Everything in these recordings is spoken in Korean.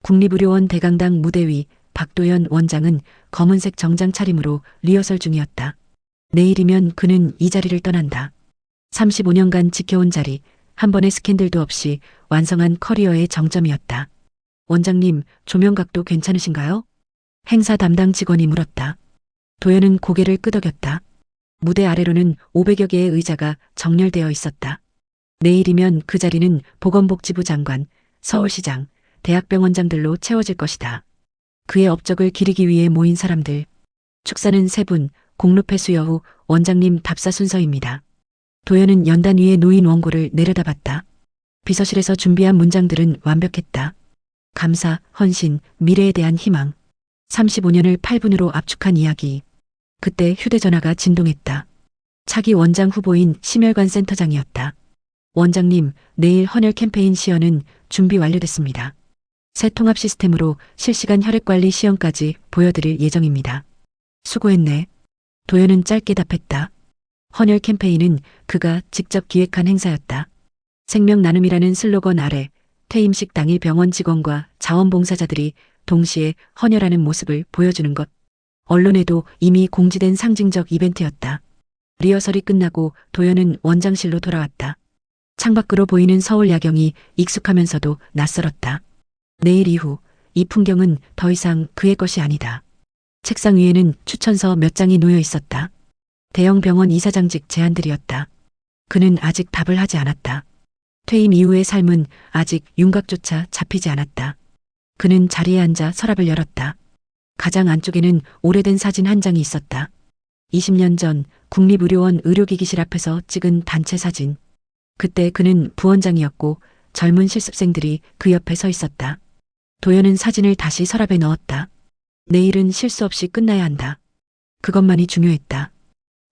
국립의료원 대강당 무대 위 박도연 원장은 검은색 정장 차림으로 리허설 중이었다. 내일이면 그는 이 자리를 떠난다. 35년간 지켜온 자리, 한 번의 스캔들도 없이 완성한 커리어의 정점이었다. 원장님, 조명각도 괜찮으신가요? 행사 담당 직원이 물었다. 도연은 고개를 끄덕였다. 무대 아래로는 500여 개의 의자가 정렬되어 있었다. 내일이면 그 자리는 보건복지부 장관, 서울시장, 대학병원장들로 채워질 것이다. 그의 업적을 기리기 위해 모인 사람들. 축사는 3분, 공로패 수여 후 원장님 답사 순서입니다. 도연은 연단 위에 놓인 원고를 내려다봤다. 비서실에서 준비한 문장들은 완벽했다. 감사, 헌신, 미래에 대한 희망. 35년을 8분으로 압축한 이야기. 그때 휴대전화가 진동했다. 차기 원장 후보인 심혈관 센터장이었다. 원장님, 내일 헌혈 캠페인 시연은 준비 완료됐습니다. 새 통합 시스템으로 실시간 혈액관리 시연까지 보여드릴 예정입니다. 수고했네. 도연은 짧게 답했다. 헌혈 캠페인은 그가 직접 기획한 행사였다. 생명 나눔이라는 슬로건 아래 퇴임식 당일 병원 직원과 자원봉사자들이 동시에 헌혈하는 모습을 보여주는 것. 언론에도 이미 공지된 상징적 이벤트였다. 리허설이 끝나고 도연은 원장실로 돌아왔다. 창밖으로 보이는 서울 야경이 익숙하면서도 낯설었다. 내일 이후 이 풍경은 더 이상 그의 것이 아니다. 책상 위에는 추천서 몇 장이 놓여 있었다. 대형 병원 이사장직 제안들이었다. 그는 아직 답을 하지 않았다. 퇴임 이후의 삶은 아직 윤곽조차 잡히지 않았다. 그는 자리에 앉아 서랍을 열었다. 가장 안쪽에는 오래된 사진 한 장이 있었다. 20년 전 국립의료원 의료기기실 앞에서 찍은 단체 사진. 그때 그는 부원장이었고 젊은 실습생들이 그 옆에 서 있었다. 도연은 사진을 다시 서랍에 넣었다. 내일은 실수 없이 끝나야 한다. 그것만이 중요했다.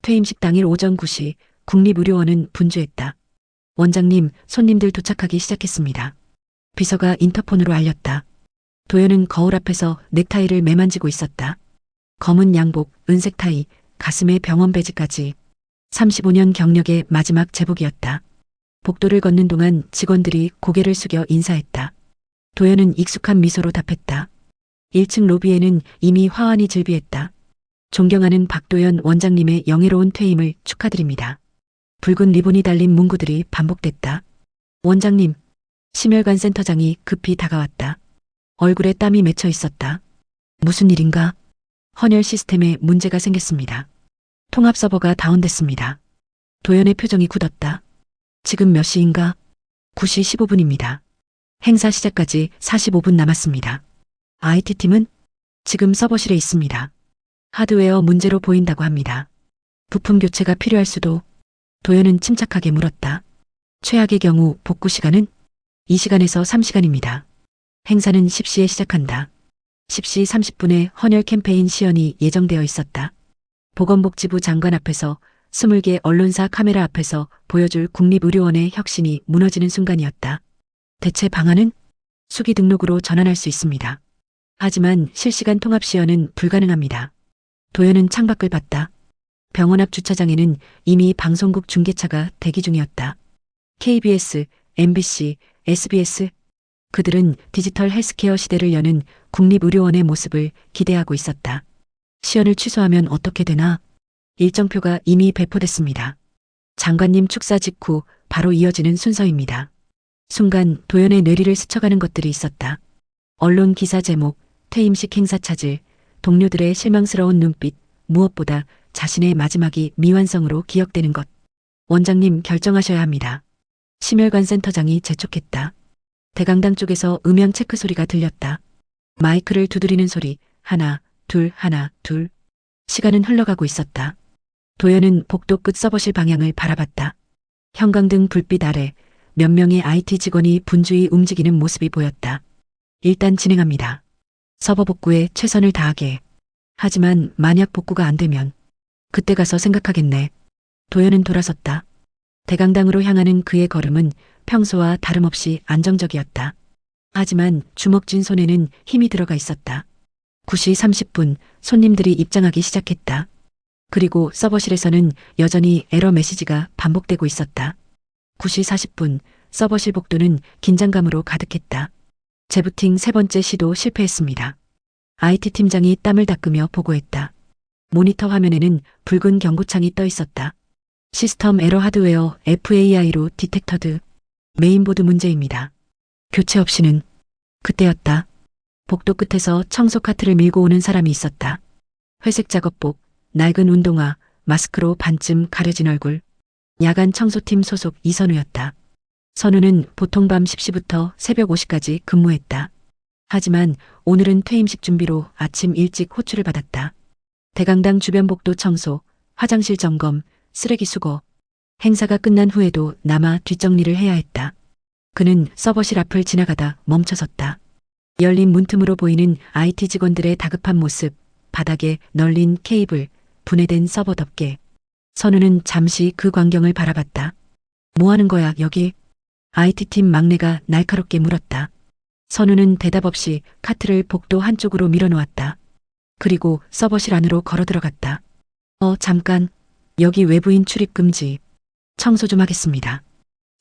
퇴임식 당일 오전 9시 국립의료원은 분주했다. 원장님, 손님들 도착하기 시작했습니다. 비서가 인터폰으로 알렸다. 도연은 거울 앞에서 넥타이를 매만지고 있었다. 검은 양복, 은색 타이, 가슴에 병원 배지까지. 35년 경력의 마지막 제복이었다. 복도를 걷는 동안 직원들이 고개를 숙여 인사했다. 도연은 익숙한 미소로 답했다. 1층 로비에는 이미 화환이 즐비했다. 존경하는 박도연 원장님의 영예로운 퇴임을 축하드립니다. 붉은 리본이 달린 문구들이 반복됐다. 원장님, 심혈관 센터장이 급히 다가왔다. 얼굴에 땀이 맺혀 있었다. 무슨 일인가? 헌혈 시스템에 문제가 생겼습니다. 통합 서버가 다운됐습니다. 도연의 표정이 굳었다. 지금 몇 시인가? 9시 15분입니다. 행사 시작까지 45분 남았습니다. IT팀은 지금 서버실에 있습니다. 하드웨어 문제로 보인다고 합니다. 부품 교체가 필요할 수도. 도연은 침착하게 물었다. 최악의 경우 복구 시간은? 2시간에서 3시간입니다. 행사는 10시에 시작한다. 10시 30분에 헌혈 캠페인 시연이 예정되어 있었다. 보건복지부 장관 앞에서 20개 언론사 카메라 앞에서 보여줄 국립의료원의 혁신이 무너지는 순간이었다. 대체 방안은? 수기 등록으로 전환할 수 있습니다. 하지만 실시간 통합 시연은 불가능합니다. 도연은 창밖을 봤다. 병원 앞 주차장에는 이미 방송국 중계차가 대기 중이었다. KBS, MBC, SBS. 그들은 디지털 헬스케어 시대를 여는 국립의료원의 모습을 기대하고 있었다. 시연을 취소하면 어떻게 되나? 일정표가 이미 배포됐습니다. 장관님 축사 직후 바로 이어지는 순서입니다. 순간 도연의 뇌리를 스쳐가는 것들이 있었다. 언론 기사 제목, 퇴임식 행사 차질, 동료들의 실망스러운 눈빛, 무엇보다 자신의 마지막이 미완성으로 기억되는 것. 원장님 결정하셔야 합니다. 심혈관 센터장이 재촉했다. 대강당 쪽에서 음향 체크 소리가 들렸다. 마이크를 두드리는 소리, 하나, 둘, 하나, 둘. 시간은 흘러가고 있었다. 도연은 복도 끝 서버실 방향을 바라봤다. 형광등 불빛 아래 몇 명의 IT 직원이 분주히 움직이는 모습이 보였다. 일단 진행합니다. 서버 복구에 최선을 다하게. 하지만 만약 복구가 안 되면 그때 가서 생각하겠네. 도연은 돌아섰다. 대강당으로 향하는 그의 걸음은 평소와 다름없이 안정적이었다. 하지만 주먹 쥔 손에는 힘이 들어가 있었다. 9시 30분 손님들이 입장하기 시작했다. 그리고 서버실에서는 여전히 에러 메시지가 반복되고 있었다. 9시 40분 서버실 복도는 긴장감으로 가득했다. 재부팅 세 번째 시도 실패했습니다. IT 팀장이 땀을 닦으며 보고했다. 모니터 화면에는 붉은 경고창이 떠 있었다. 시스템 에러 하드웨어 FAI로 디텍터드. 메인보드 문제입니다. 교체 없이는. 그때였다. 복도 끝에서 청소 카트를 밀고 오는 사람이 있었다. 회색 작업복, 낡은 운동화, 마스크로 반쯤 가려진 얼굴. 야간 청소팀 소속 이선우였다. 선우는 보통 밤 10시부터 새벽 5시까지 근무했다. 하지만 오늘은 퇴임식 준비로 아침 일찍 호출을 받았다. 대강당 주변 복도 청소, 화장실 점검, 쓰레기 수거. 행사가 끝난 후에도 남아 뒷정리를 해야 했다. 그는 서버실 앞을 지나가다 멈춰섰다. 열린 문틈으로 보이는 IT 직원들의 다급한 모습, 바닥에 널린 케이블, 분해된 서버 덮개. 선우는 잠시 그 광경을 바라봤다. 뭐 하는 거야, 여기? IT팀 막내가 날카롭게 물었다. 선우는 대답 없이 카트를 복도 한쪽으로 밀어놓았다. 그리고 서버실 안으로 걸어 들어갔다. 잠깐. 여기 외부인 출입 금지. 청소 좀 하겠습니다.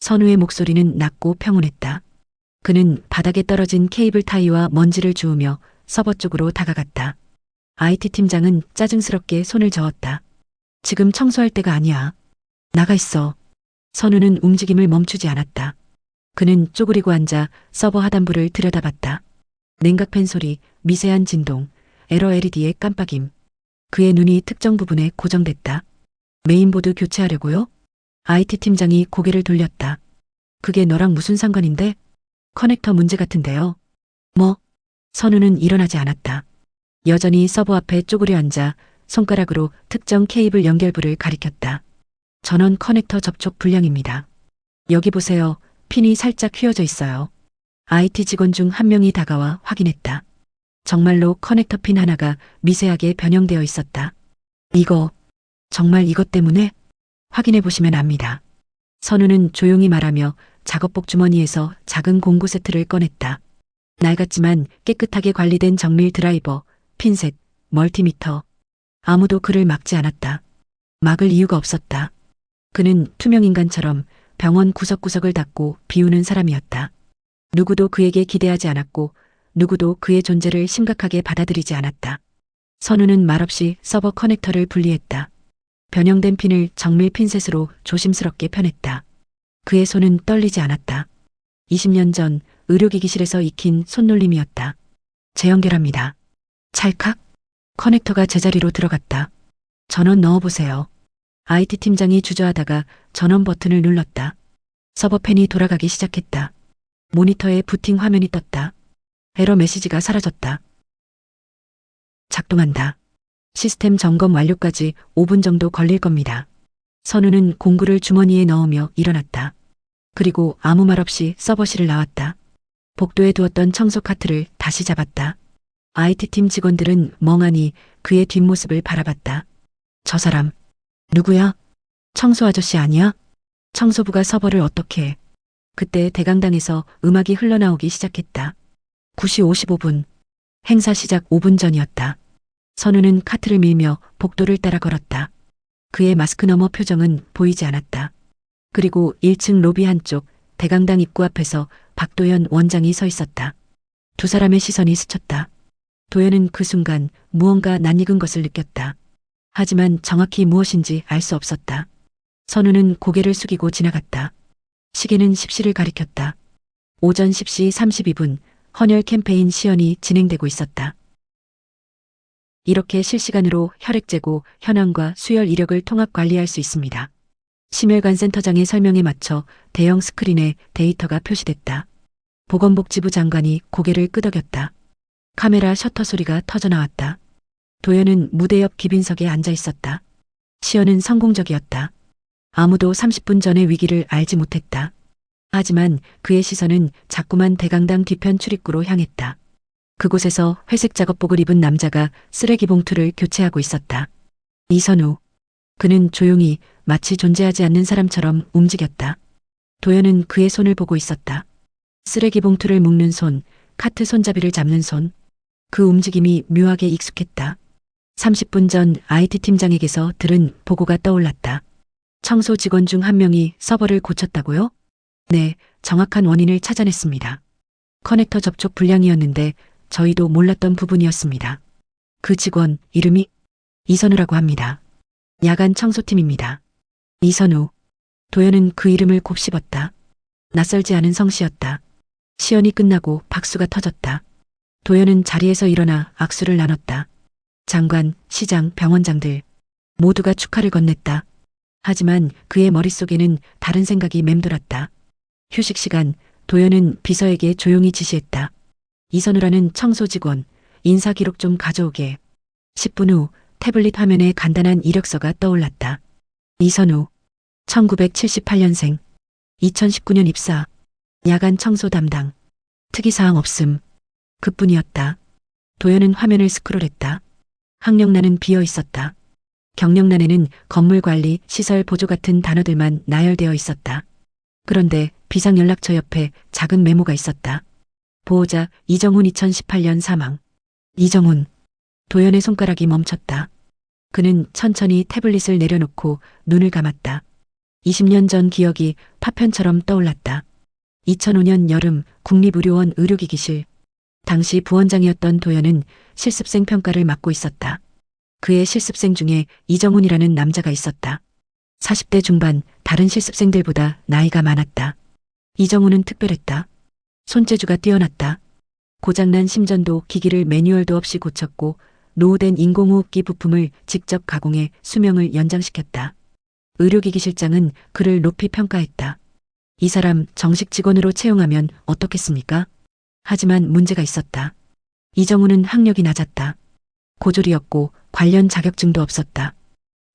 선우의 목소리는 낮고 평온했다. 그는 바닥에 떨어진 케이블 타이와 먼지를 주우며 서버 쪽으로 다가갔다. IT 팀장은 짜증스럽게 손을 저었다. 지금 청소할 때가 아니야. 나가 있어. 선우는 움직임을 멈추지 않았다. 그는 쪼그리고 앉아 서버 하단부를 들여다봤다. 냉각팬 소리, 미세한 진동, 에러 LED의 깜빡임. 그의 눈이 특정 부분에 고정됐다. 메인보드 교체하려고요? IT 팀장이 고개를 돌렸다. 그게 너랑 무슨 상관인데? 커넥터 문제 같은데요. 뭐? 선우는 일어나지 않았다. 여전히 서버 앞에 쪼그려 앉아 손가락으로 특정 케이블 연결부를 가리켰다. 전원 커넥터 접촉 불량입니다. 여기 보세요. 핀이 살짝 휘어져 있어요. IT 직원 중 한 명이 다가와 확인했다. 정말로 커넥터 핀 하나가 미세하게 변형되어 있었다. 정말 이것 때문에? 확인해 보시면 압니다. 선우는 조용히 말하며 작업복 주머니에서 작은 공구 세트를 꺼냈다. 낡았지만 깨끗하게 관리된 정밀 드라이버, 핀셋, 멀티미터. 아무도 그를 막지 않았다. 막을 이유가 없었다. 그는 투명인간처럼 병원 구석구석을 닦고 비우는 사람이었다. 누구도 그에게 기대하지 않았고 누구도 그의 존재를 심각하게 받아들이지 않았다. 선우는 말없이 서버 커넥터를 분리했다. 변형된 핀을 정밀 핀셋으로 조심스럽게 펴냈다. 그의 손은 떨리지 않았다. 20년 전 의료기기실에서 익힌 손놀림이었다. 재연결합니다. 찰칵. 커넥터가 제자리로 들어갔다. 전원 넣어보세요. IT 팀장이 주저하다가 전원 버튼을 눌렀다. 서버 팬이 돌아가기 시작했다. 모니터에 부팅 화면이 떴다. 에러 메시지가 사라졌다. 작동한다. 시스템 점검 완료까지 5분 정도 걸릴 겁니다. 선우는 공구를 주머니에 넣으며 일어났다. 그리고 아무 말 없이 서버실을 나왔다. 복도에 두었던 청소 카트를 다시 잡았다. IT팀 직원들은 멍하니 그의 뒷모습을 바라봤다. 저 사람, 누구야? 청소 아저씨 아니야? 청소부가 서버를 어떻게 해? 그때 대강당에서 음악이 흘러나오기 시작했다. 9시 55분. 행사 시작 5분 전이었다. 선우는 카트를 밀며 복도를 따라 걸었다. 그의 마스크 너머 표정은 보이지 않았다. 그리고 1층 로비 한쪽 대강당 입구 앞에서 박도연 원장이 서 있었다. 두 사람의 시선이 스쳤다. 도연은 그 순간 무언가 낯익은 것을 느꼈다. 하지만 정확히 무엇인지 알 수 없었다. 선우는 고개를 숙이고 지나갔다. 시계는 10시를 가리켰다. 오전 10시 32분 헌혈 캠페인 시연이 진행되고 있었다. 이렇게 실시간으로 혈액 제고, 현황과 수혈 이력을 통합 관리할 수 있습니다. 심혈관 센터장의 설명에 맞춰 대형 스크린에 데이터가 표시됐다. 보건복지부 장관이 고개를 끄덕였다. 카메라 셔터 소리가 터져나왔다. 도연은 무대 옆 기빈석에 앉아 있었다. 시연은 성공적이었다. 아무도 30분 전의 위기를 알지 못했다. 하지만 그의 시선은 자꾸만 대강당 뒤편 출입구로 향했다. 그곳에서 회색 작업복을 입은 남자가 쓰레기 봉투를 교체하고 있었다. 이선우. 그는 조용히 마치 존재하지 않는 사람처럼 움직였다. 도연은 그의 손을 보고 있었다. 쓰레기 봉투를 묶는 손, 카트 손잡이를 잡는 손. 그 움직임이 묘하게 익숙했다. 30분 전 IT 팀장에게서 들은 보고가 떠올랐다. 청소 직원 중 한 명이 서버를 고쳤다고요? 네, 정확한 원인을 찾아냈습니다. 커넥터 접촉 불량이었는데 저희도 몰랐던 부분이었습니다. 그 직원 이름이 이선우라고 합니다. 야간 청소팀입니다. 이선우. 도연은 그 이름을 곱씹었다. 낯설지 않은 성씨였다. 시연이 끝나고 박수가 터졌다. 도연은 자리에서 일어나 악수를 나눴다. 장관, 시장, 병원장들 모두가 축하를 건넸다. 하지만 그의 머릿속에는 다른 생각이 맴돌았다. 휴식 시간, 도연은 비서에게 조용히 지시했다. 이선우라는 청소 직원, 인사 기록 좀 가져오게. 10분 후 태블릿 화면에 간단한 이력서가 떠올랐다. 이선우, 1978년생, 2019년 입사, 야간 청소 담당, 특이사항 없음. 그뿐이었다. 도연은 화면을 스크롤했다. 학력란은 비어 있었다. 경력란에는 건물관리, 시설 보조 같은 단어들만 나열되어 있었다. 그런데 비상연락처 옆에 작은 메모가 있었다. 보호자 이정훈 2018년 사망. 이정훈. 도연의 손가락이 멈췄다. 그는 천천히 태블릿을 내려놓고 눈을 감았다. 20년 전 기억이 파편처럼 떠올랐다. 2005년 여름 국립의료원 의료기기실. 당시 부원장이었던 도연은 실습생 평가를 맡고 있었다. 그의 실습생 중에 이정훈이라는 남자가 있었다. 40대 중반, 다른 실습생들보다 나이가 많았다. 이정훈은 특별했다. 손재주가 뛰어났다. 고장난 심전도 기기를 매뉴얼도 없이 고쳤고 노후된 인공호흡기 부품을 직접 가공해 수명을 연장시켰다. 의료기기실장은 그를 높이 평가했다. 이 사람 정식 직원으로 채용하면 어떻겠습니까? 하지만 문제가 있었다. 이정훈은 학력이 낮았다. 고졸이었고 관련 자격증도 없었다.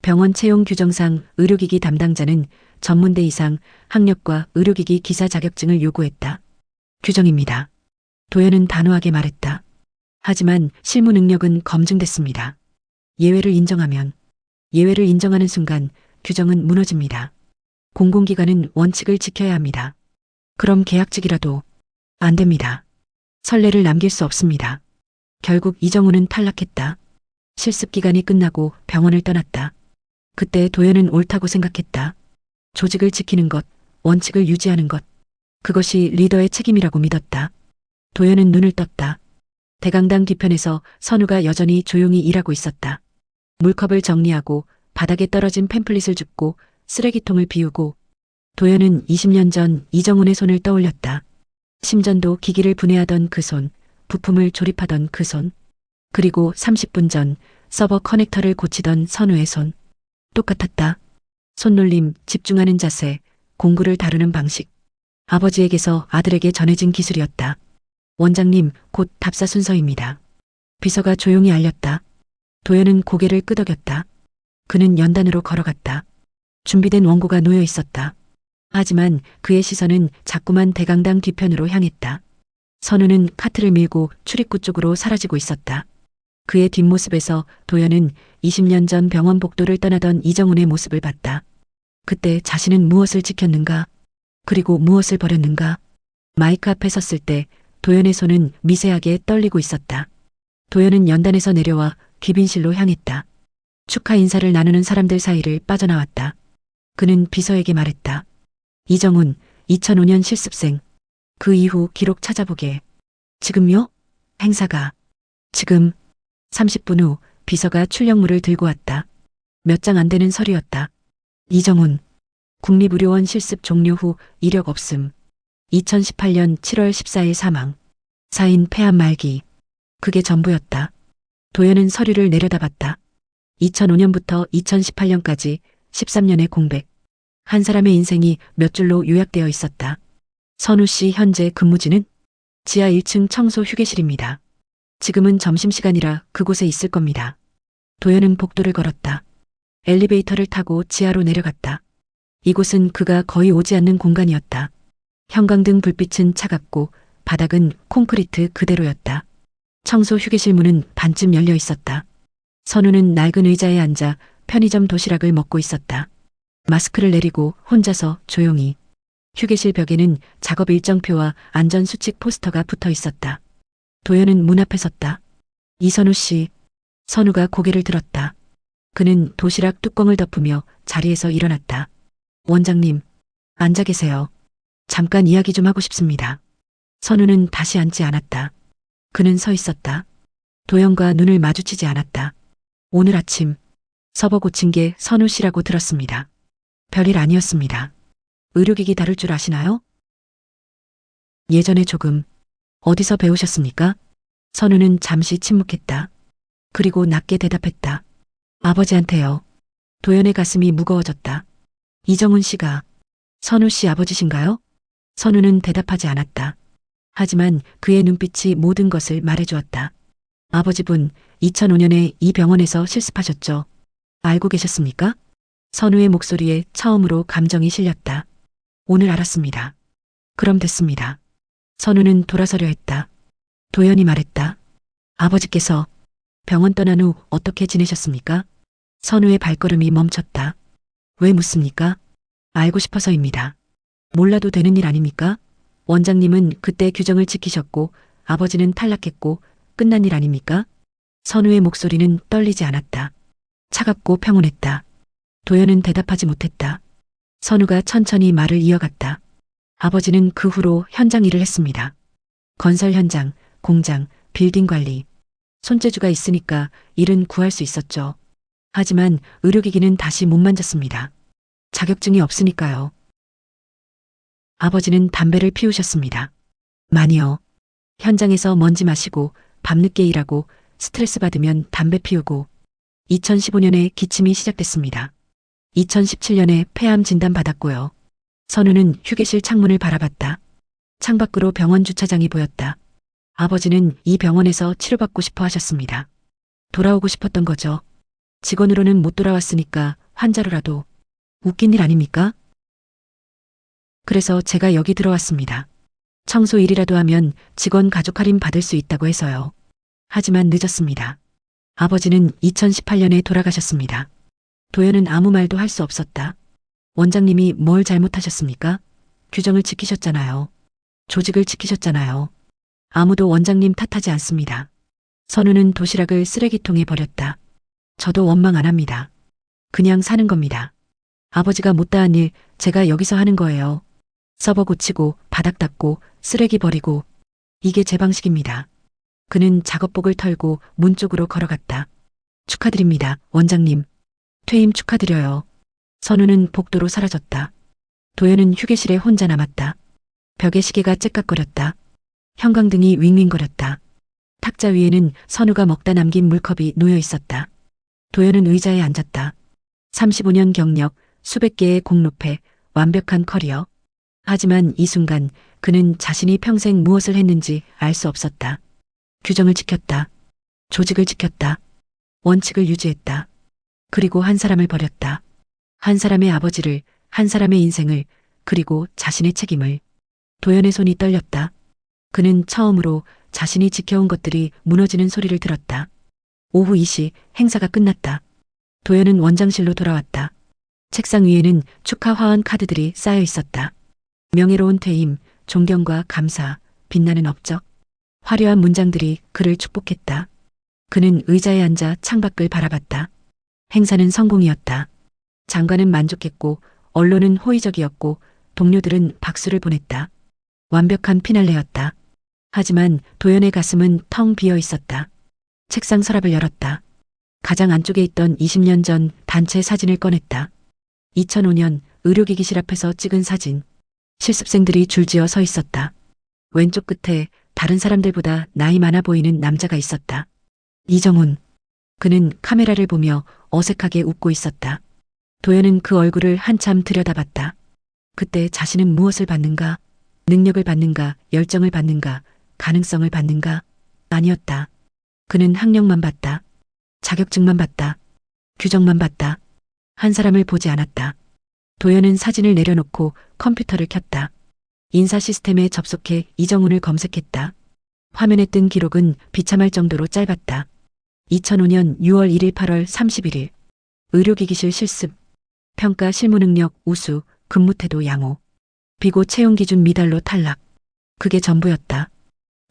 병원 채용 규정상 의료기기 담당자는 전문대 이상 학력과 의료기기 기사 자격증을 요구했다. 규정입니다. 도연은 단호하게 말했다. 하지만 실무 능력은 검증됐습니다. 예외를 인정하는 순간 규정은 무너집니다. 공공기관은 원칙을 지켜야 합니다. 그럼 계약직이라도 안 됩니다. 선례를 남길 수 없습니다. 결국 이정훈은 탈락했다. 실습 기간이 끝나고 병원을 떠났다. 그때 도연은 옳다고 생각했다. 조직을 지키는 것, 원칙을 유지하는 것. 그것이 리더의 책임이라고 믿었다. 도연은 눈을 떴다. 대강당 뒤편에서 선우가 여전히 조용히 일하고 있었다. 물컵을 정리하고 바닥에 떨어진 팸플릿을 줍고 쓰레기통을 비우고. 도연은 20년 전 이정훈의 손을 떠올렸다. 심전도 기기를 분해하던 그 손, 부품을 조립하던 그 손, 그리고 30분 전 서버 커넥터를 고치던 선우의 손. 똑같았다. 손놀림, 집중하는 자세, 공구를 다루는 방식. 아버지에게서 아들에게 전해진 기술이었다. 원장님, 곧 답사 순서입니다. 비서가 조용히 알렸다. 도연은 고개를 끄덕였다. 그는 연단으로 걸어갔다. 준비된 원고가 놓여 있었다. 하지만 그의 시선은 자꾸만 대강당 뒤편으로 향했다. 선우는 카트를 밀고 출입구 쪽으로 사라지고 있었다. 그의 뒷모습에서 도연은 20년 전 병원 복도를 떠나던 이정훈의 모습을 봤다. 그때 자신은 무엇을 지켰는가? 그리고 무엇을 버렸는가? 마이크 앞에 섰을 때 도연의 손은 미세하게 떨리고 있었다. 도연은 연단에서 내려와 귀빈실로 향했다. 축하 인사를 나누는 사람들 사이를 빠져나왔다. 그는 비서에게 말했다. 이정훈, 2005년 실습생. 그 이후 기록 찾아보게. 지금요? 행사가. 지금. 30분 후 비서가 출력물을 들고 왔다. 몇 장 안 되는 서류였다. 이정훈. 국립의료원 실습 종료 후 이력 없음. 2018년 7월 14일 사망. 사인 폐암 말기. 그게 전부였다. 도연은 서류를 내려다봤다. 2005년부터 2018년까지 13년의 공백. 한 사람의 인생이 몇 줄로 요약되어 있었다. 선우 씨 현재 근무지는 지하 1층 청소 휴게실입니다. 지금은 점심시간이라 그곳에 있을 겁니다. 도연은 복도를 걸었다. 엘리베이터를 타고 지하로 내려갔다. 이곳은 그가 거의 오지 않는 공간이었다. 형광등 불빛은 차갑고 바닥은 콘크리트 그대로였다. 청소 휴게실 문은 반쯤 열려 있었다. 선우는 낡은 의자에 앉아 편의점 도시락을 먹고 있었다. 마스크를 내리고 혼자서 조용히. 휴게실 벽에는 작업 일정표와 안전수칙 포스터가 붙어 있었다. 도연은 문 앞에 섰다. 이선우 씨. 선우가 고개를 들었다. 그는 도시락 뚜껑을 덮으며 자리에서 일어났다. 원장님, 앉아 계세요. 잠깐 이야기 좀 하고 싶습니다. 선우는 다시 앉지 않았다. 그는 서 있었다. 도연과 눈을 마주치지 않았다. 오늘 아침 서버 고친 게 선우 씨라고 들었습니다. 별일 아니었습니다. 의료기기 다룰 줄 아시나요? 예전에 조금. 어디서 배우셨습니까? 선우는 잠시 침묵했다. 그리고 낮게 대답했다. 아버지한테요. 도연의 가슴이 무거워졌다. 이정훈 씨가 선우 씨 아버지신가요? 선우는 대답하지 않았다. 하지만 그의 눈빛이 모든 것을 말해주었다. 아버지분, 2005년에 이 병원에서 실습하셨죠? 알고 계셨습니까? 선우의 목소리에 처음으로 감정이 실렸다. 오늘 알았습니다. 그럼 됐습니다. 선우는 돌아서려 했다. 도연이 말했다. 아버지께서 병원 떠난 후 어떻게 지내셨습니까? 선우의 발걸음이 멈췄다. 왜 묻습니까? 알고 싶어서입니다. 몰라도 되는 일 아닙니까? 원장님은 그때 규정을 지키셨고 아버지는 탈락했고 끝난 일 아닙니까? 선우의 목소리는 떨리지 않았다. 차갑고 평온했다. 도연은 대답하지 못했다. 선우가 천천히 말을 이어갔다. 아버지는 그 후로 현장 일을 했습니다. 건설 현장, 공장, 빌딩 관리. 손재주가 있으니까 일은 구할 수 있었죠. 하지만 의료기기는 다시 못 만졌습니다. 자격증이 없으니까요. 아버지는 담배를 피우셨습니다. 많이요. 현장에서 먼지 마시고 밤늦게 일하고 스트레스 받으면 담배 피우고 2015년에 기침이 시작됐습니다. 2017년에 폐암 진단 받았고요. 선우는 휴게실 창문을 바라봤다. 창밖으로 병원 주차장이 보였다. 아버지는 이 병원에서 치료받고 싶어 하셨습니다. 돌아오고 싶었던 거죠. 직원으로는 못 돌아왔으니까 환자로라도. 웃긴 일 아닙니까? 그래서 제가 여기 들어왔습니다. 청소 일이라도 하면 직원 가족 할인 받을 수 있다고 해서요. 하지만 늦었습니다. 아버지는 2018년에 돌아가셨습니다. 도연은 아무 말도 할 수 없었다. 원장님이 뭘 잘못하셨습니까? 규정을 지키셨잖아요. 조직을 지키셨잖아요. 아무도 원장님 탓하지 않습니다. 선우는 도시락을 쓰레기통에 버렸다. 저도 원망 안 합니다. 그냥 사는 겁니다. 아버지가 못다한 일 제가 여기서 하는 거예요. 서버 고치고 바닥 닦고 쓰레기 버리고 이게 제 방식입니다. 그는 작업복을 털고 문 쪽으로 걸어갔다. 축하드립니다, 원장님. 퇴임 축하드려요. 선우는 복도로 사라졌다. 도연은 휴게실에 혼자 남았다. 벽에 시계가 째깍거렸다. 형광등이 윙윙거렸다. 탁자 위에는 선우가 먹다 남긴 물컵이 놓여 있었다. 도연은 의자에 앉았다. 35년 경력, 수백 개의 공로패, 완벽한 커리어. 하지만 이 순간 그는 자신이 평생 무엇을 했는지 알 수 없었다. 규정을 지켰다. 조직을 지켰다. 원칙을 유지했다. 그리고 한 사람을 버렸다. 한 사람의 아버지를, 한 사람의 인생을, 그리고 자신의 책임을. 도연의 손이 떨렸다. 그는 처음으로 자신이 지켜온 것들이 무너지는 소리를 들었다. 오후 2시 행사가 끝났다. 도연은 원장실로 돌아왔다. 책상 위에는 축하 화환 카드들이 쌓여 있었다. 명예로운 퇴임, 존경과 감사, 빛나는 업적. 화려한 문장들이 그를 축복했다. 그는 의자에 앉아 창밖을 바라봤다. 행사는 성공이었다. 장관은 만족했고 언론은 호의적이었고 동료들은 박수를 보냈다. 완벽한 피날레였다. 하지만 도연의 가슴은 텅 비어 있었다. 책상 서랍을 열었다. 가장 안쪽에 있던 20년 전 단체 사진을 꺼냈다. 2005년 의료기기실 앞에서 찍은 사진. 실습생들이 줄지어 서 있었다. 왼쪽 끝에 다른 사람들보다 나이 많아 보이는 남자가 있었다. 이정훈. 그는 카메라를 보며 어색하게 웃고 있었다. 도연은 그 얼굴을 한참 들여다봤다. 그때 자신은 무엇을 받는가? 능력을 받는가? 열정을 받는가? 가능성을 받는가? 아니었다. 그는 학력만 봤다. 자격증만 봤다. 규정만 봤다. 한 사람을 보지 않았다. 도연은 사진을 내려놓고 컴퓨터를 켰다. 인사 시스템에 접속해 이정훈을 검색했다. 화면에 뜬 기록은 비참할 정도로 짧았다. 2005년 6월 1일 8월 31일. 의료기기실 실습. 평가 실무능력 우수, 근무태도 양호. 비고 채용기준 미달로 탈락. 그게 전부였다.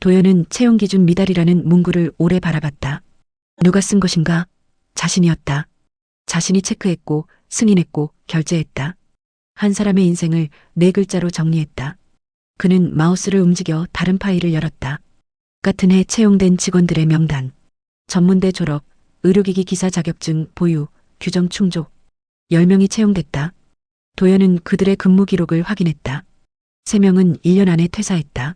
도연은 채용기준 미달이라는 문구를 오래 바라봤다. 누가 쓴 것인가? 자신이었다. 자신이 체크했고 승인했고 결제했다. 한 사람의 인생을 4글자로 정리했다. 그는 마우스를 움직여 다른 파일을 열었다. 같은 해 채용된 직원들의 명단, 전문대 졸업, 의료기기 기사 자격증 보유, 규정 충족. 10명이 채용됐다. 도연은 그들의 근무 기록을 확인했다. 3명은 1년 안에 퇴사했다.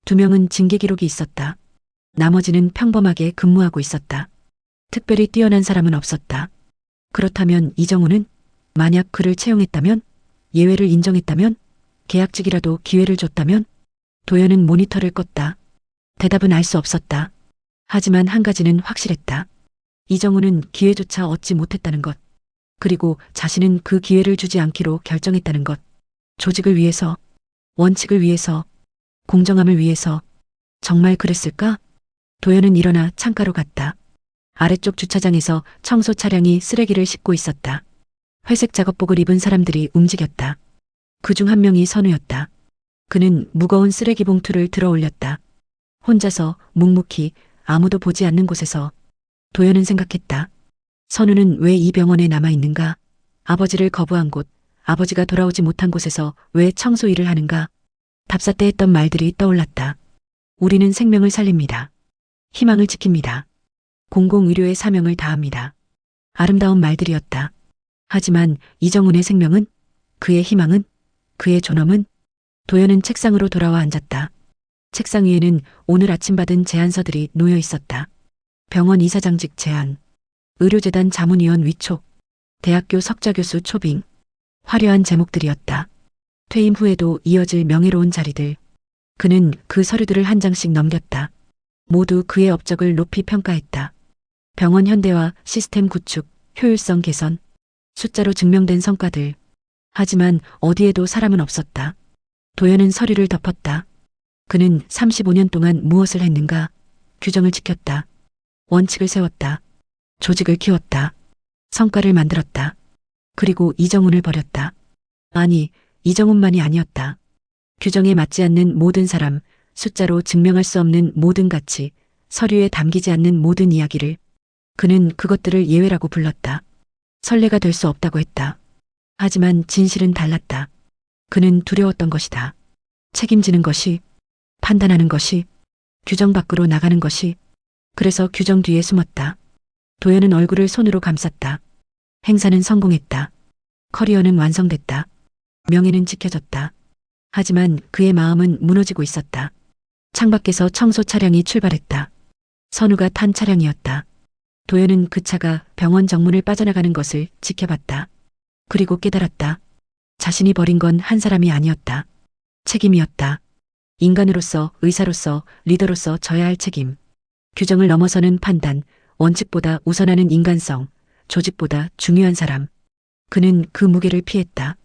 2명은 징계 기록이 있었다. 나머지는 평범하게 근무하고 있었다. 특별히 뛰어난 사람은 없었다. 그렇다면 이정우는 만약 그를 채용했다면, 예외를 인정했다면, 계약직이라도 기회를 줬다면, 도연은 모니터를 껐다. 대답은 알 수 없었다. 하지만 한 가지는 확실했다. 이정우는 기회조차 얻지 못했다는 것. 그리고 자신은 그 기회를 주지 않기로 결정했다는 것. 조직을 위해서, 원칙을 위해서, 공정함을 위해서. 정말 그랬을까? 도연은 일어나 창가로 갔다. 아래쪽 주차장에서 청소 차량이 쓰레기를 싣고 있었다. 회색 작업복을 입은 사람들이 움직였다. 그중 한 명이 선우였다. 그는 무거운 쓰레기 봉투를 들어 올렸다. 혼자서 묵묵히 아무도 보지 않는 곳에서. 도연은 생각했다. 선우는 왜 이 병원에 남아있는가? 아버지를 거부한 곳, 아버지가 돌아오지 못한 곳에서 왜 청소 일을 하는가? 답사 때 했던 말들이 떠올랐다. 우리는 생명을 살립니다. 희망을 지킵니다. 공공의료의 사명을 다합니다. 아름다운 말들이었다. 하지만 이정훈의 생명은, 그의 희망은, 그의 존엄은. 도연은 책상으로 돌아와 앉았다. 책상 위에는 오늘 아침 받은 제안서들이 놓여 있었다. 병원 이사장직 제안, 의료재단 자문위원 위촉, 대학교 석좌교수 초빙. 화려한 제목들이었다. 퇴임 후에도 이어질 명예로운 자리들. 그는 그 서류들을 한 장씩 넘겼다. 모두 그의 업적을 높이 평가했다. 병원 현대화, 시스템 구축, 효율성 개선, 숫자로 증명된 성과들. 하지만 어디에도 사람은 없었다. 도연은 서류를 덮었다. 그는 35년 동안 무엇을 했는가? 규정을 지켰다. 원칙을 세웠다. 조직을 키웠다. 성과를 만들었다. 그리고 이정훈을 버렸다. 아니, 이정훈만이 아니었다. 규정에 맞지 않는 모든 사람, 숫자로 증명할 수 없는 모든 가치, 서류에 담기지 않는 모든 이야기를. 그는 그것들을 예외라고 불렀다. 선례가 될 수 없다고 했다. 하지만 진실은 달랐다. 그는 두려웠던 것이다. 책임지는 것이, 판단하는 것이, 규정 밖으로 나가는 것이. 그래서 규정 뒤에 숨었다. 도연은 얼굴을 손으로 감쌌다. 행사는 성공했다. 커리어는 완성됐다. 명예는 지켜졌다. 하지만 그의 마음은 무너지고 있었다. 창밖에서 청소 차량이 출발했다. 선우가 탄 차량이었다. 도연은 그 차가 병원 정문을 빠져나가는 것을 지켜봤다. 그리고 깨달았다. 자신이 버린 건 한 사람이 아니었다. 책임이었다. 인간으로서, 의사로서, 리더로서 져야 할 책임. 규정을 넘어서는 판단, 원칙보다 우선하는 인간성, 조직보다 중요한 사람. 그는 그 무게를 피했다.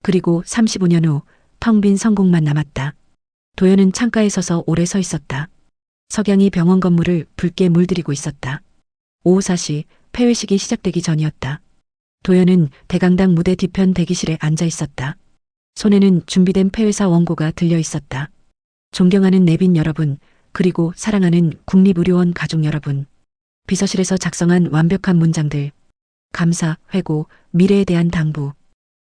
그리고 35년 후 텅 빈 성공만 남았다. 도연은 창가에 서서 오래 서 있었다. 석양이 병원 건물을 붉게 물들이고 있었다. 오후 4시 폐회식이 시작되기 전이었다. 도연은 대강당 무대 뒤편 대기실에 앉아 있었다. 손에는 준비된 폐회사 원고가 들려 있었다. 존경하는 내빈 여러분, 그리고 사랑하는 국립의료원 가족 여러분. 비서실에서 작성한 완벽한 문장들. 감사, 회고, 미래에 대한 당부.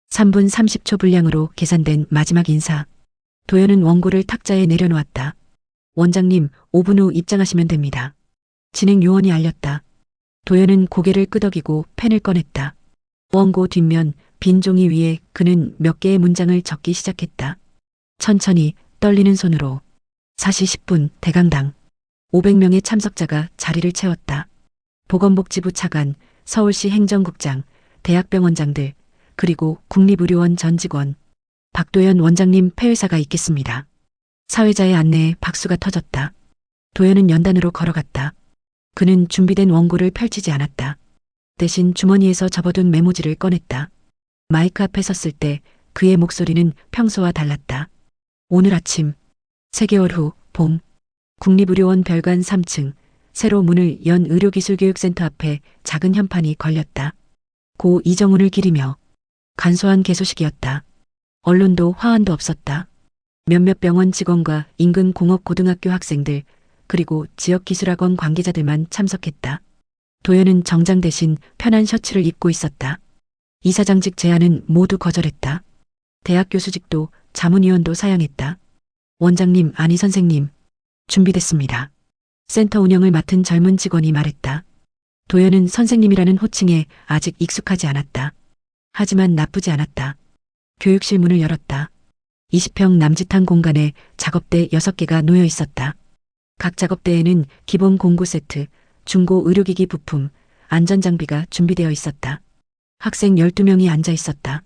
3분 30초 분량으로 계산된 마지막 인사. 도연은 원고를 탁자에 내려놓았다. 원장님, 5분 후 입장하시면 됩니다. 진행 요원이 알렸다. 도연은 고개를 끄덕이고 펜을 꺼냈다. 원고 뒷면 빈 종이 위에 그는 몇 개의 문장을 적기 시작했다. 천천히 떨리는 손으로. 4시 10분 대강당. 500명의 참석자가 자리를 채웠다. 보건복지부 차관, 서울시 행정국장, 대학병원장들, 그리고 국립의료원 전 직원. 박도연 원장님 폐회사가 있겠습니다. 사회자의 안내에 박수가 터졌다. 도연은 연단으로 걸어갔다. 그는 준비된 원고를 펼치지 않았다. 대신 주머니에서 접어둔 메모지를 꺼냈다. 마이크 앞에 섰을 때 그의 목소리는 평소와 달랐다. 오늘 아침, 3개월 후, 봄, 국립의료원 별관 3층, 새로 문을 연 의료기술교육센터 앞에 작은 현판이 걸렸다. 고 이정훈을 기리며. 간소한 개소식이었다. 언론도 화환도 없었다. 몇몇 병원 직원과 인근 공업고등학교 학생들, 그리고 지역기술학원 관계자들만 참석했다. 도연은 정장 대신 편한 셔츠를 입고 있었다. 이사장직 제안은 모두 거절했다. 대학 교수직도 자문위원도 사양했다. 원장님, 아니 선생님. 준비됐습니다. 센터 운영을 맡은 젊은 직원이 말했다. 도연은 선생님이라는 호칭에 아직 익숙하지 않았다. 하지만 나쁘지 않았다. 교육실 문을 열었다. 20평 남짓한 공간에 작업대 6개가 놓여 있었다. 각 작업대에는 기본 공구 세트, 중고 의료기기 부품, 안전장비가 준비되어 있었다. 학생 12명이 앉아 있었다.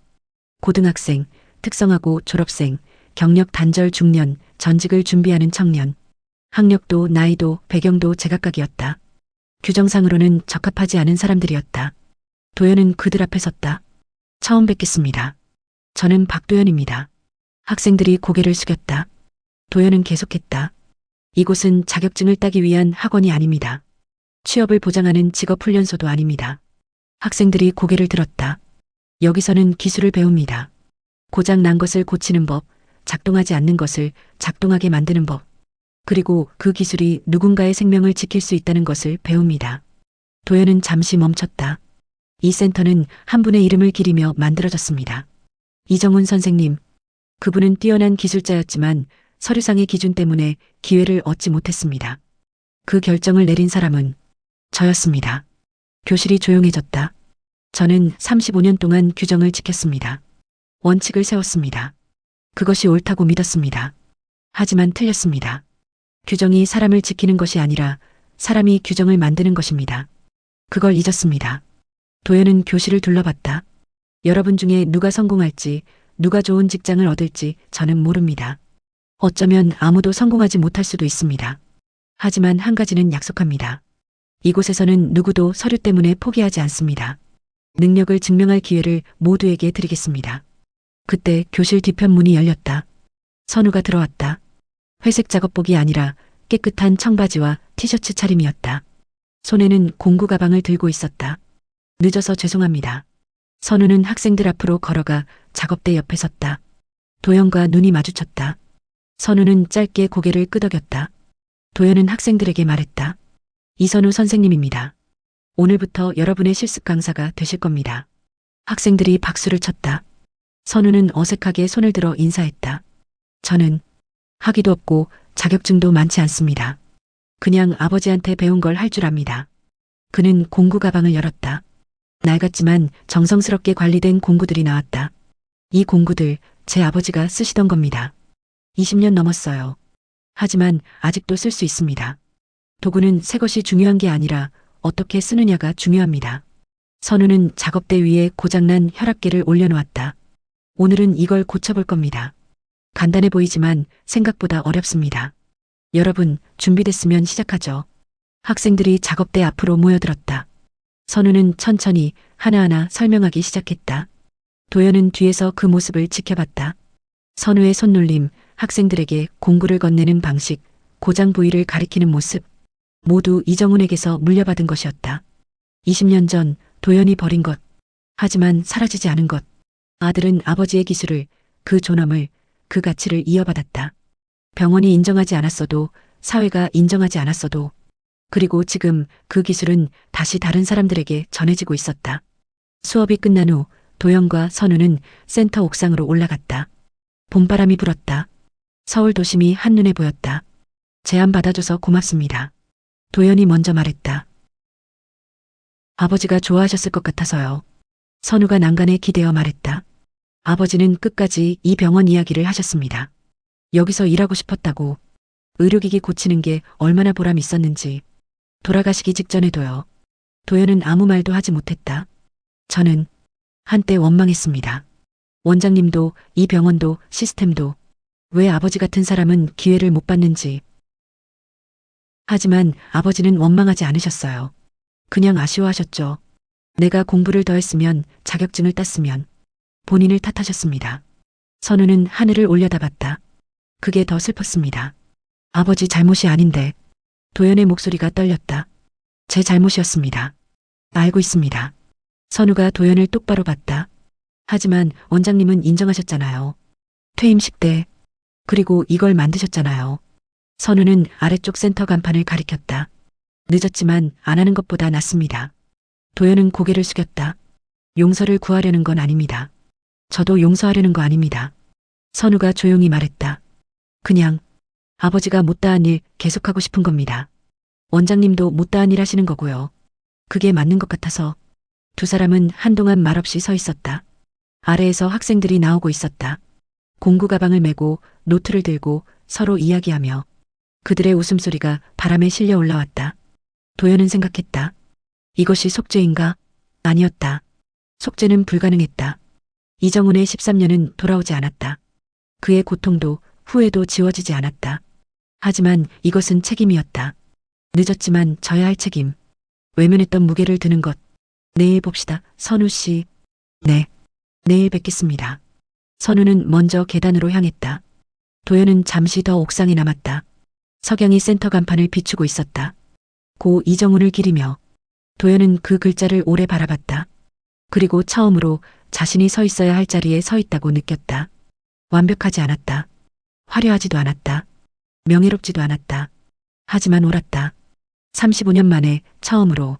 고등학생, 특성화고 졸업생, 경력 단절 중년, 전직을 준비하는 청년. 학력도 나이도 배경도 제각각이었다. 규정상으로는 적합하지 않은 사람들이었다. 도연은 그들 앞에 섰다. 처음 뵙겠습니다. 저는 박도연입니다. 학생들이 고개를 숙였다. 도연은 계속했다. 이곳은 자격증을 따기 위한 학원이 아닙니다. 취업을 보장하는 직업훈련소도 아닙니다. 학생들이 고개를 들었다. 여기서는 기술을 배웁니다. 고장 난 것을 고치는 법, 작동하지 않는 것을 작동하게 만드는 법, 그리고 그 기술이 누군가의 생명을 지킬 수 있다는 것을 배웁니다. 도연은 잠시 멈췄다. 이 센터는 한 분의 이름을 기리며 만들어졌습니다. 이정훈 선생님. 그분은 뛰어난 기술자였지만 서류상의 기준 때문에 기회를 얻지 못했습니다. 그 결정을 내린 사람은 저였습니다. 교실이 조용해졌다. 저는 35년 동안 규정을 지켰습니다. 원칙을 세웠습니다. 그것이 옳다고 믿었습니다. 하지만 틀렸습니다. 규정이 사람을 지키는 것이 아니라 사람이 규정을 만드는 것입니다. 그걸 잊었습니다. 도연은 교실을 둘러봤다. 여러분 중에 누가 성공할지, 누가 좋은 직장을 얻을지 저는 모릅니다. 어쩌면 아무도 성공하지 못할 수도 있습니다. 하지만 한 가지는 약속합니다. 이곳에서는 누구도 서류 때문에 포기하지 않습니다. 능력을 증명할 기회를 모두에게 드리겠습니다. 그때 교실 뒤편 문이 열렸다. 선우가 들어왔다. 회색 작업복이 아니라 깨끗한 청바지와 티셔츠 차림이었다. 손에는 공구 가방을 들고 있었다. 늦어서 죄송합니다. 선우는 학생들 앞으로 걸어가 작업대 옆에 섰다. 도연과 눈이 마주쳤다. 선우는 짧게 고개를 끄덕였다. 도연은 학생들에게 말했다. 이선우 선생님입니다. 오늘부터 여러분의 실습 강사가 되실 겁니다. 학생들이 박수를 쳤다. 선우는 어색하게 손을 들어 인사했다. 저는 학위도 없고 자격증도 많지 않습니다. 그냥 아버지한테 배운 걸 할 줄 압니다. 그는 공구 가방을 열었다. 낡았지만 정성스럽게 관리된 공구들이 나왔다. 이 공구들 제 아버지가 쓰시던 겁니다. 20년 넘었어요. 하지만 아직도 쓸 수 있습니다. 도구는 새 것이 중요한 게 아니라 어떻게 쓰느냐가 중요합니다. 선우는 작업대 위에 고장난 혈압계를 올려놓았다. 오늘은 이걸 고쳐볼 겁니다. 간단해 보이지만 생각보다 어렵습니다. 여러분, 준비됐으면 시작하죠. 학생들이 작업대 앞으로 모여들었다. 선우는 천천히 하나하나 설명하기 시작했다. 도연은 뒤에서 그 모습을 지켜봤다. 선우의 손놀림, 학생들에게 공구를 건네는 방식, 고장 부위를 가리키는 모습, 모두 이정훈에게서 물려받은 것이었다. 20년 전 도연이 버린 것, 하지만 사라지지 않은 것. 아들은 아버지의 기술을, 그 존엄을, 그 가치를 이어받았다. 병원이 인정하지 않았어도, 사회가 인정하지 않았어도, 그리고 지금 그 기술은 다시 다른 사람들에게 전해지고 있었다. 수업이 끝난 후 도연과 선우는 센터 옥상으로 올라갔다. 봄바람이 불었다. 서울 도심이 한눈에 보였다. 제안 받아줘서 고맙습니다. 도연이 먼저 말했다. 아버지가 좋아하셨을 것 같아서요. 선우가 난간에 기대어 말했다. 아버지는 끝까지 이 병원 이야기를 하셨습니다. 여기서 일하고 싶었다고, 의료기기 고치는 게 얼마나 보람 있었는지, 돌아가시기 직전에도요. 도연은 아무 말도 하지 못했다. 저는 한때 원망했습니다. 원장님도 이 병원도 시스템도 왜 아버지 같은 사람은 기회를 못 받는지. 하지만 아버지는 원망하지 않으셨어요. 그냥 아쉬워하셨죠. 내가 공부를 더 했으면, 자격증을 땄으면. 본인을 탓하셨습니다. 선우는 하늘을 올려다봤다. 그게 더 슬펐습니다. 아버지 잘못이 아닌데. 도연의 목소리가 떨렸다. 제 잘못이었습니다. 알고 있습니다. 선우가 도연을 똑바로 봤다. 하지만 원장님은 인정하셨잖아요. 퇴임식 때. 그리고 이걸 만드셨잖아요. 선우는 아래쪽 센터 간판을 가리켰다. 늦었지만 안 하는 것보다 낫습니다. 도연은 고개를 숙였다. 용서를 구하려는 건 아닙니다. 저도 용서하려는 거 아닙니다. 선우가 조용히 말했다. 그냥 아버지가 못다한 일 계속하고 싶은 겁니다. 원장님도 못다한 일 하시는 거고요. 그게 맞는 것 같아서. 두 사람은 한동안 말없이 서 있었다. 아래에서 학생들이 나오고 있었다. 공구 가방을 메고 노트를 들고 서로 이야기하며 그들의 웃음소리가 바람에 실려 올라왔다. 도연은 생각했다. 이것이 속죄인가? 아니었다. 속죄는 불가능했다. 이정훈의 13년은 돌아오지 않았다. 그의 고통도 후회도 지워지지 않았다. 하지만 이것은 책임이었다. 늦었지만 져야 할 책임. 외면했던 무게를 드는 것. 내일 봅시다, 선우 씨. 네. 내일 뵙겠습니다. 선우는 먼저 계단으로 향했다. 도연은 잠시 더 옥상에 남았다. 석양이 센터 간판을 비추고 있었다. 고 이정훈을 기리며 도연은 그 글자를 오래 바라봤다. 그리고 처음으로 자신이 서 있어야 할 자리에 서 있다고 느꼈다. 완벽하지 않았다. 화려하지도 않았다. 명예롭지도 않았다. 하지만 옳았다. 35년 만에 처음으로